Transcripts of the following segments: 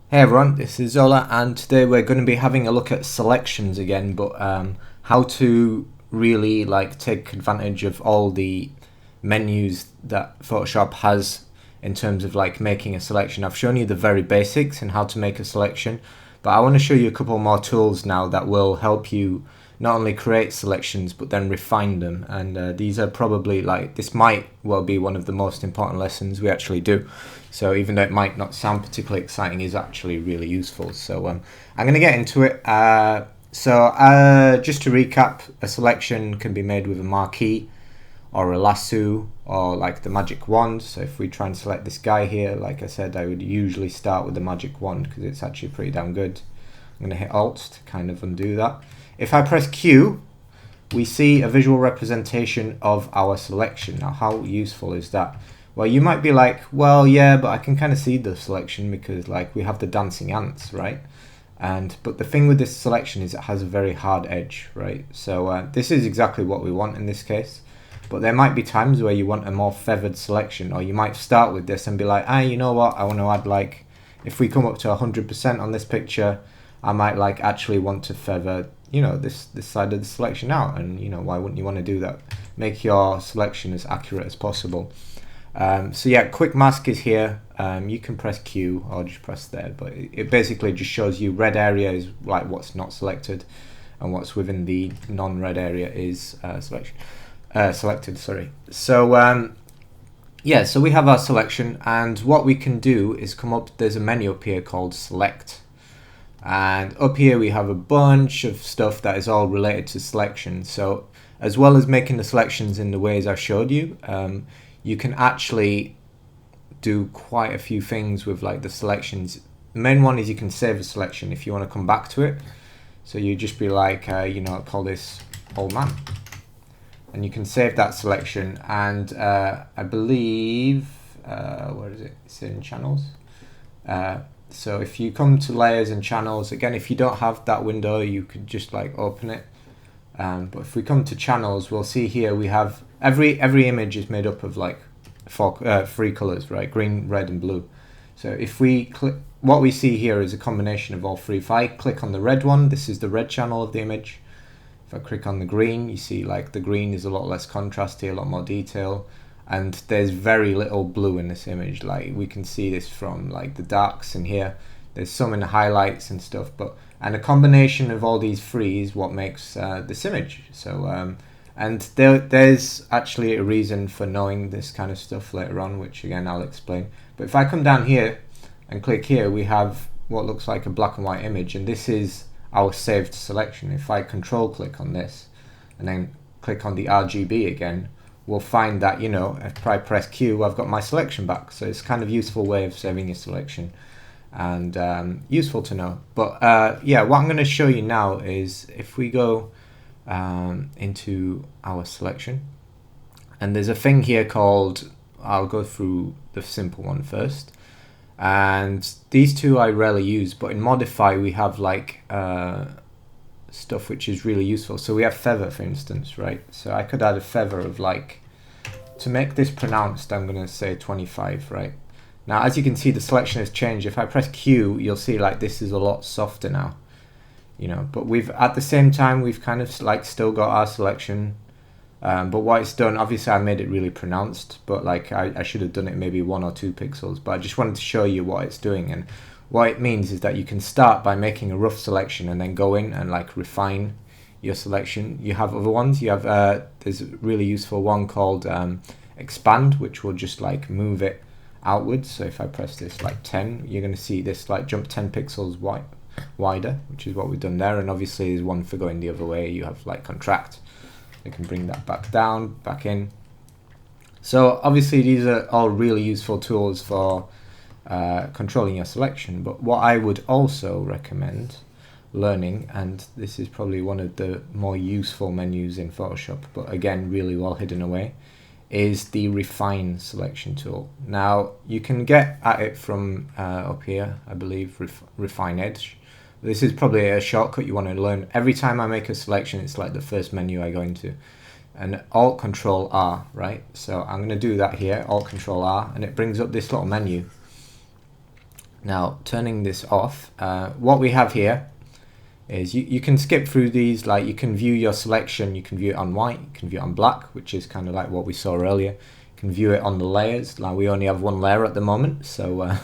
Hey everyone, this is Zola, and today we're going to be having a look at selections again, but how to really take advantage of all the menus that Photoshop has in terms of making a selection. I've shown you the very basics and how to make a selection, but I want to show you a couple more tools now that will help you not only create selections but then refine them. And these are probably this might well be one of the most important lessons we actually do. So even though it might not sound particularly exciting, is actually really useful. So I'm going to get into it. Just to recap, a selection can be made with a marquee or a lasso or the magic wand. So if we try and select this guy here, like I said, I would usually start with the magic wand because it's actually pretty damn good. I'm going to hit Alt to kind of undo that. If I press Q, we see a visual representation of our selection. Now, how useful is that? Well, you might be like, well, yeah, but I can kind of see the selection because we have the dancing ants, right? But the thing with this selection is it has a very hard edge, right? So this is exactly what we want in this case. But there might be times where you want a more feathered selection, or you might start with this and be like, you know what, I want to add if we come up to 100% on this picture, I might actually want to feather, this side of the selection out. And why wouldn't you want to do that? Make your selection as accurate as possible. So yeah, quick mask is here. You can press Q or just press there, but it basically just shows you red area is what's not selected, and what's within the non-red area is selected. Sorry. So yeah, so we have our selection, and what we can do is come up. There's a menu up here called Select, and up here we have a bunch of stuff that is all related to selection. So as well as making the selections in the ways I showed you, you can actually do quite a few things with the selections. The main one is you can save a selection if you want to come back to it. So you just be call this old man, and you can save that selection. And I believe where is it? It's in channels. So if you come to layers and channels, again, if you don't have that window, you could just open it. But if we come to channels, we'll see here we have every image is made up of three colors, right? Green, red, and blue. So if we click, what we see here is a combination of all three. If I click on the red one, this is the red channel of the image. If I click on the green, you see the green is a lot less contrasty, a lot more detail, and there's very little blue in this image. We can see this from the darks in here. There's some in the highlights and stuff, and a combination of all these three is what makes this image. So and there's actually a reason for knowing this kind of stuff later on, which again I'll explain. But if I come down here and click here, we have what looks like a black and white image, and this is our saved selection. If I control click on this and then click on the RGB again, we'll find that if I press Q, I've got my selection back. So it's kind of useful way of saving your selection, and useful to know. But yeah, what I'm going to show you now is if we go into our selection, and there's a thing here called, I'll go through the simple one first, and these two I rarely use, but in modify we have stuff which is really useful. So we have feather, for instance, right? So I could add a feather of to make this pronounced, I'm going to say 25, right? Now as you can see, the selection has changed. If I press Q, you'll see this is a lot softer now, but we've at the same time we've kind of still got our selection, but what it's done, obviously I made it really pronounced, but I should have done it maybe 1 or 2 pixels, but I just wanted to show you what it's doing. And what it means is that you can start by making a rough selection and then go in and refine your selection. You have other ones. You have there's a really useful one called expand, which will just move it outwards. So if I press this 10, you're going to see this jump 10 pixels wider, which is what we've done there. And obviously there's one for going the other way. You have contract. You can bring that back down, back in. So obviously these are all really useful tools for controlling your selection. But what I would also recommend learning, and this is probably one of the more useful menus in Photoshop, but again really well hidden away, is the refine selection tool. Now you can get at it from up here, I believe, refine edge. This is probably a shortcut you want to learn. Every time I make a selection, it's the first menu I go into, and Alt Control R, right? So I'm going to do that here, Alt Control R, and it brings up this little menu. Now turning this off, what we have here is you can skip through these, like you can view your selection, you can view it on white, you can view it on black, which is kind of like what we saw earlier. You can view it on the layers, like we only have one layer at the moment, so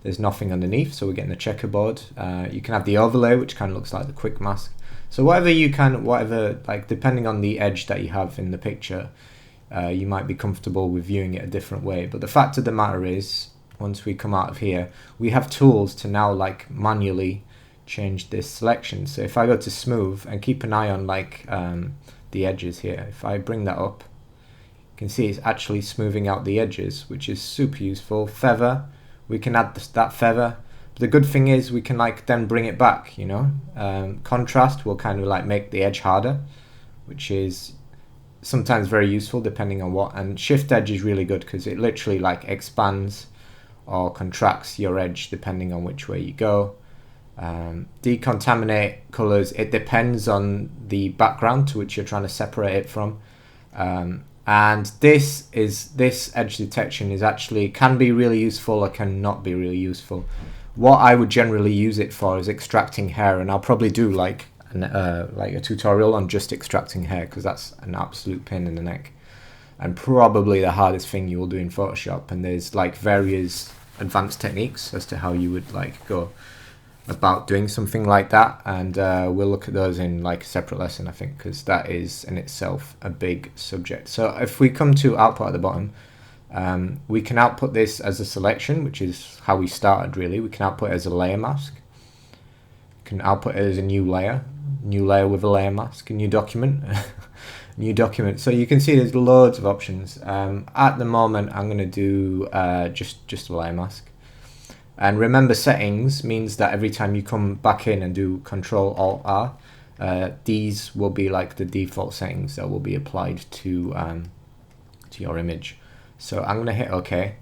there's nothing underneath, so we're getting a checkerboard. You can have the overlay, which kind of looks like the quick mask. So whatever, like depending on the edge that you have in the picture, you might be comfortable with viewing it a different way. But the fact of the matter is, once we come out of here, we have tools to now like manually change this selection. So if I go to smooth and keep an eye on like the edges here, if I bring that up, you can see it's actually smoothing out the edges, which is super useful. Feather, we can add that feather. The good thing is we can like then bring it back, you know. Contrast will kind of like make the edge harder, which is sometimes very useful depending on what. And shift edge is really good because it literally like expands or contracts your edge depending on which way you go. Decontaminate colors, it depends on the background to which you're trying to separate it from. And this edge detection is actually can be really useful or can not be really useful. What I would generally use it for is extracting hair, and I'll probably do like a tutorial on just extracting hair because that's an absolute pain in the neck and probably the hardest thing you will do in Photoshop. And there's like various advanced techniques as to how you would like go about doing something like that, and we'll look at those in like a separate lesson, I think, because that is in itself a big subject. So if we come to output at the bottom, we can output this as a selection, which is how we started really. We can output it as a layer mask, we can output it as a new layer with a layer mask, a new document, new document. So you can see there's loads of options. At the moment I'm going to do just a layer mask. And remember, settings means that every time you come back in and do Control-Alt-R, these will be like the default settings that will be applied to your image. So I'm going to hit OK.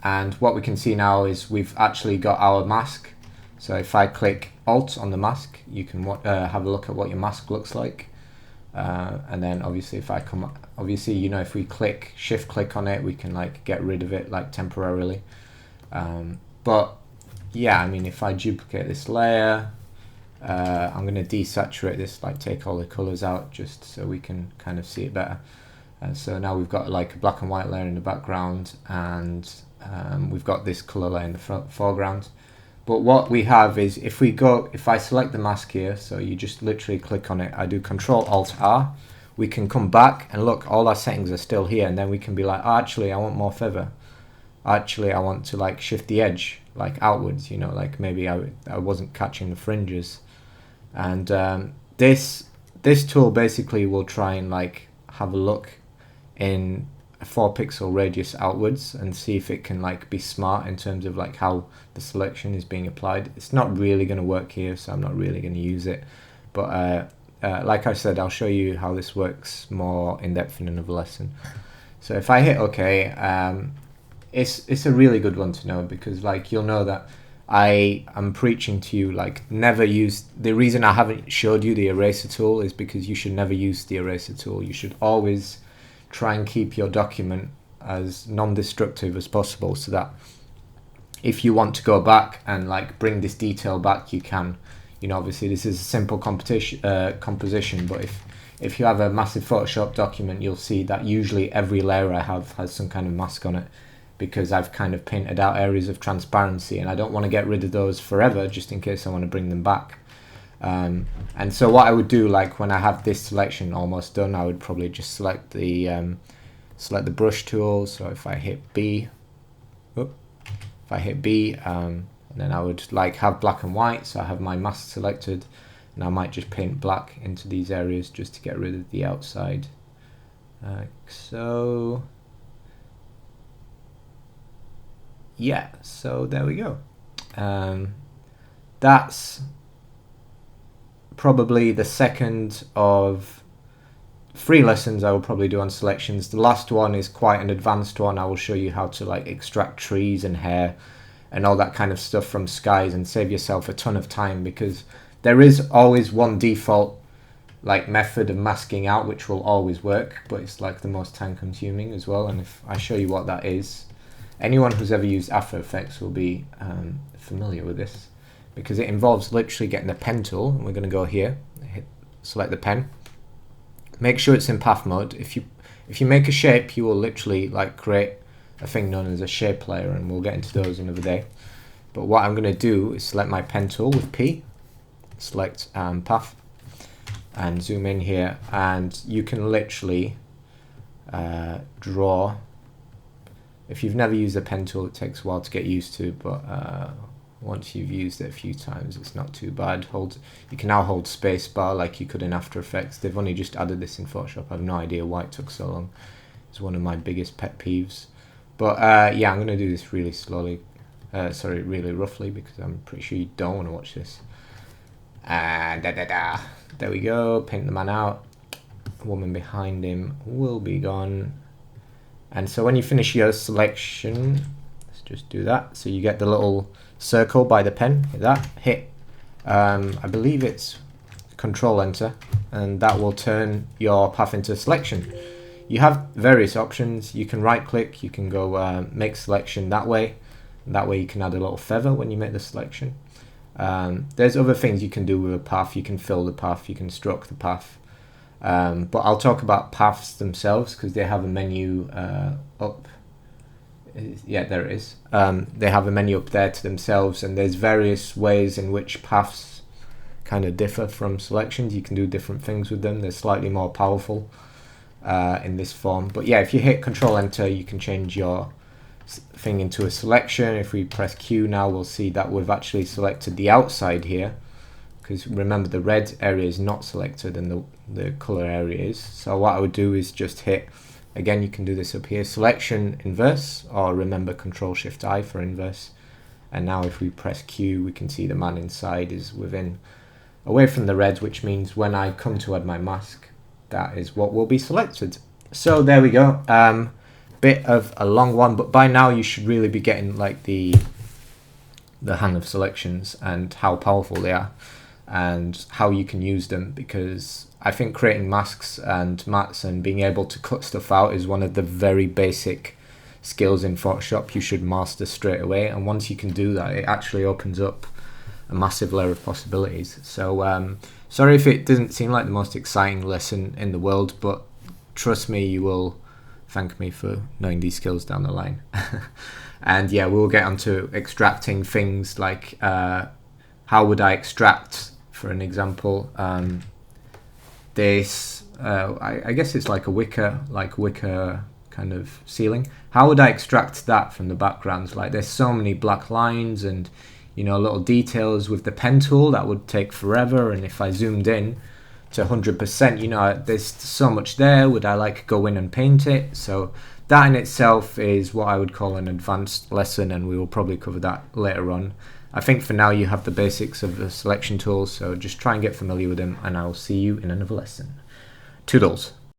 And what we can see now is we've actually got our mask. So if I click Alt on the mask, you can have a look at what your mask looks like. And then obviously if I come, obviously, you know, if we shift click on it, we can like get rid of it like temporarily. But yeah, I mean, if I duplicate this layer, I'm going to desaturate this, like take all the colors out just so we can kind of see it better. So now we've got like a black and white layer in the background, and we've got this color layer in the foreground. But what we have is if I select the mask here, so you just literally click on it, I do Control-Alt-R, we can come back and look, all our settings are still here, and then we can be like, oh, actually I want more feather. Actually I want to like shift the edge like outwards, you know, like maybe I wasn't catching the fringes. And this tool basically will try and like have a look in a 4 pixel radius outwards and see if it can like be smart in terms of like how the selection is being applied. It's not really going to work here, so I'm not really going to use it, but like I said, I'll show you how this works more in depth in another lesson. So if I hit OK, it's a really good one to know, because like you'll know that I am preaching to you like never use, the reason I haven't showed you the eraser tool is because you should never use the eraser tool. You should always try and keep your document as non-destructive as possible, so that if you want to go back and like bring this detail back, you can. You know, obviously this is a simple composition, but if you have a massive Photoshop document, you'll see that usually every layer I have has some kind of mask on it, because I've kind of painted out areas of transparency, and I don't want to get rid of those forever just in case I want to bring them back. And so what I would do, like when I have this selection almost done, I would probably just select the brush tool. So if I hit B, and then I would like have black and white, so I have my mask selected, and I might just paint black into these areas just to get rid of the outside, so yeah, so there we go. That's probably the second of 3 lessons I will probably do on selections. The last one is quite an advanced one. I will show you how to like extract trees and hair and all that kind of stuff from skies and save yourself a ton of time, because there is always one default like method of masking out which will always work, but it's like the most time consuming as well. And if I show you what that is, anyone who's ever used After Effects will be familiar with this, because it involves literally getting the pen tool, and we're going to go here, select the pen, make sure it's in path mode. If you make a shape, you will literally like create a thing known as a shape layer, and we'll get into those another day. But what I'm going to do is select my pen tool with P, select path, and zoom in here, and you can literally draw. If you've never used a pen tool, it takes a while to get used to, but once you've used it a few times, it's not too bad. You can now hold spacebar like you could in After Effects. They've only just added this in Photoshop. I have no idea why it took so long. It's one of my biggest pet peeves. But yeah, I'm going to do this really slowly. Really roughly, because I'm pretty sure you don't want to watch this. There we go. Paint the man out. The woman behind him will be gone. And so when you finish your selection, let's just do that. So you get the little circle by the pen. Hit that. Hit. I believe it's Control Enter, and that will turn your path into selection. You have various options. You can right click. You can go make selection that way. That way you can add a little feather when you make the selection. There's other things you can do with a path. You can fill the path. You can stroke the path. But I'll talk about paths themselves because they have a menu up. Yeah, there it is. They have a menu up there to themselves, and there's various ways in which paths kind of differ from selections. You can do different things with them. They're slightly more powerful in this form. But yeah, if you hit Control Enter, you can change your thing into a selection. If we press Q now, we'll see that we've actually selected the outside here, because remember the red area is not selected and the color area is. So what I would do is just hit, again you can do this up here, selection inverse, or remember Control Shift I for inverse. And now if we press Q, we can see the man inside is away from the red, which means when I come to add my mask, that is what will be selected. So there we go. Bit of a long one, but by now you should really be getting like the hang of selections and how powerful they are and how you can use them, because I think creating masks and mats and being able to cut stuff out is one of the very basic skills in Photoshop you should master straight away. And once you can do that, it actually opens up a massive layer of possibilities. So sorry if it doesn't seem like the most exciting lesson in the world, but trust me, you will thank me for knowing these skills down the line. And yeah, we'll get onto extracting things like how would I extract, for an example, this I guess it's like a wicker kind of ceiling. How would I extract that from the backgrounds? Like there's so many black lines and little details with the pen tool that would take forever, and if I zoomed in to 100%, there's so much there. Would I go in and paint it? So that in itself is what I would call an advanced lesson, and we will probably cover that later on. I think for now you have the basics of the selection tools, so just try and get familiar with them, and I will see you in another lesson. Toodles.